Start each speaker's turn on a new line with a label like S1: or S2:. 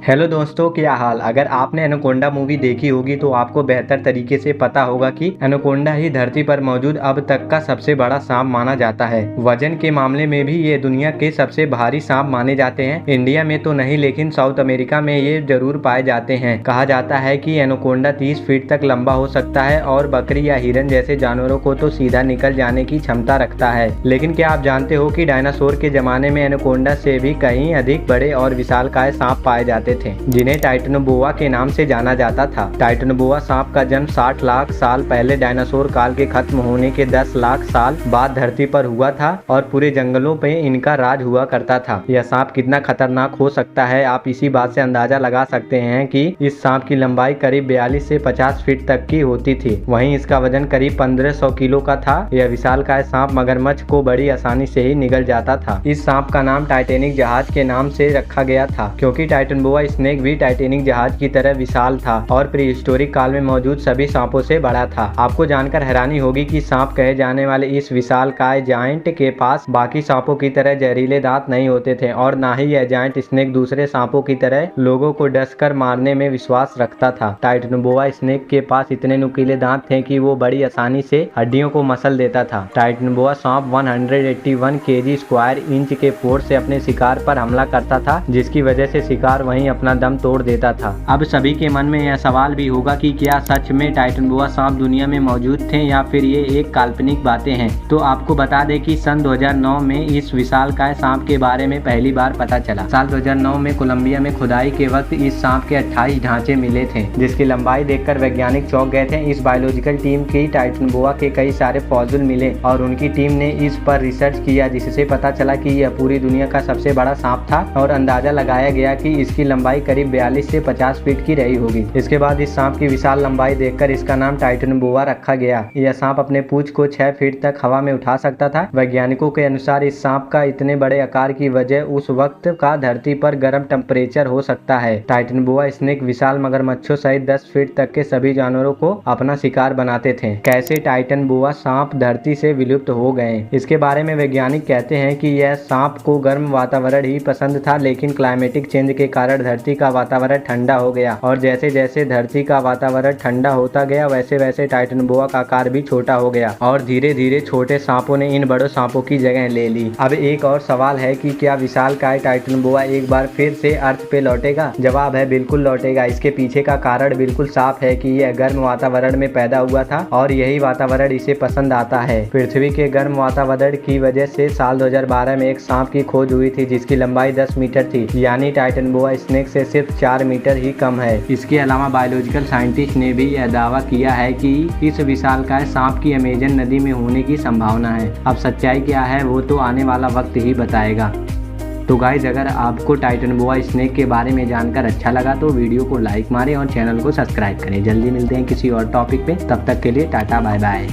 S1: Hello दोस्तों, क्या हाल। अगर आपने एनाकोंडा मूवी देखी होगी तो आपको बेहतर तरीके से पता होगा कि एनाकोंडा ही धरती पर मौजूद अब तक का सबसे बड़ा सांप माना जाता है। वजन के मामले में भी ये दुनिया के सबसे भारी सांप माने जाते हैं। इंडिया में तो नहीं, लेकिन साउथ अमेरिका में ये जरूर पाए जाते हैं। कहा जाता है कि एनाकोंडा 30 फीट तक लंबा हो सकता है और बकरी या हिरन जैसे जानवरों को तो सीधा निकल जाने की क्षमता रखता है। लेकिन क्या आप जानते हो कि डायनासोर के जमाने में एनाकोंडा से भी कहीं अधिक बड़े और विशालकाय सांप पाए जाते थे, जिन्हें टाइटनोबोआ के नाम से जाना जाता था। टाइटनोबोआ सांप का जन्म 60 लाख साल पहले डायनासोर काल के खत्म होने के 10 लाख साल बाद धरती पर हुआ था और पूरे जंगलों पे इनका राज हुआ करता था। यह सांप कितना खतरनाक हो सकता है, आप इसी बात से अंदाजा लगा सकते हैं कि इस सांप की लंबाई करीब 42 से 50 फीट तक की होती थी। वहीं इसका वजन करीब 1500 किलो का था। यह विशालकाय सांप मगरमच्छ को बड़ी आसानी से ही निगल जाता था। इस सांप का नाम टाइटैनिक जहाज के नाम से रखा गया था, क्योंकि टाइटनोबोआ स्नेक भी टाइटैनिक जहाज की तरह विशाल था और प्री हिस्टोरिक काल में मौजूद सभी सांपों से बड़ा था। आपको जानकर हैरानी होगी कि सांप कहे जाने वाले इस विशालकाय जायंट के पास बाकी सांपों की तरह जहरीले दांत नहीं होते थे और ना ही यह जायंट स्नेक दूसरे सांपों की तरह लोगों को डसकर मारने में विश्वास रखता था। टाइटनोबोआ स्नेक के पास इतने नुकीले दांत थे कि वो बड़ी आसानी से हड्डियों को मसल देता था। टाइटनोबोआ सांप 181 केजी स्क्वायर इंच के फोर्स से अपने शिकार पर हमला करता था, जिसकी वजह से शिकार वहीं अपना दम तोड़ देता था। अब सभी के मन में यह सवाल भी होगा कि क्या सच में टाइटनोबोआ सांप दुनिया में मौजूद थे या फिर ये एक काल्पनिक बातें हैं। तो आपको बता दें कि सन 2009 में इस विशालकाय सांप के बारे में पहली बार पता चला। साल 2009 में कोलंबिया में खुदाई के वक्त इस सांप के 28 ढांचे मिले थे, जिसकी लंबाई देखकर वैज्ञानिक चौंक गए थे। इस बायोलॉजिकल टीम की टाइटनोबोआ के कई सारे फॉसिल मिले और उनकी टीम ने इस पर रिसर्च किया, जिससे पता चला कि यह पूरी दुनिया का सबसे बड़ा सांप था और अंदाजा लगाया गया कि इसकी लंबाई करीब 42 से 50 फीट की रही होगी। इसके बाद इस सांप की विशाल लंबाई देखकर इसका नाम टाइटनोबोआ रखा गया। यह सांप अपने पूंछ को 6 फीट तक हवा में उठा सकता था। वैज्ञानिकों के अनुसार इस सांप का इतने बड़े आकार की वजह उस वक्त का धरती पर गर्म टेम्परेचर हो सकता है। टाइटनोबोआ स्नेक विशाल मगरमच्छों सहित 10 फीट तक के सभी जानवरों को अपना शिकार बनाते थे। कैसे टाइटनोबोआ सांप धरती से विलुप्त हो गए, इसके बारे में वैज्ञानिक कहते हैं कि यह सांप को गर्म वातावरण ही पसंद था, लेकिन क्लाइमेटिक चेंज के कारण धरती का वातावरण ठंडा हो गया और जैसे जैसे धरती का वातावरण ठंडा होता गया वैसे वैसे टाइटनोबोआ का आकार भी छोटा हो गया और धीरे धीरे छोटे सांपों ने इन बड़े सांपों की जगह ले ली। अब एक और सवाल है कि क्या विशालकाय टाइटनोबोआ एक बार फिर से अर्थ पे लौटेगा। जवाब है बिल्कुल लौटेगा। इसके पीछे का कारण बिल्कुल साफ है कि यह गर्म वातावरण में पैदा हुआ था और यही वातावरण इसे पसंद आता है। पृथ्वी के गर्म वातावरण की वजह से साल 2012 में एक सांप की खोज हुई थी, जिसकी लंबाई 10 मीटर थी, यानी टाइटनोबोआ स्नेक से सिर्फ 4 मीटर ही कम है। इसके अलावा बायोलॉजिकल साइंटिस्ट ने भी यह दावा किया है कि इस विशालकाय सांप की अमेजन नदी में होने की संभावना है। अब सच्चाई क्या है वो तो आने वाला वक्त ही बताएगा। तो गाइज, अगर आपको टाइटनोबोआ स्नेक के बारे में जानकर अच्छा लगा तो वीडियो को लाइक मारें और चैनल को सब्सक्राइब करें। जल्दी मिलते हैं किसी और टॉपिक पे, तब तक के लिए टाटा बाय बाय।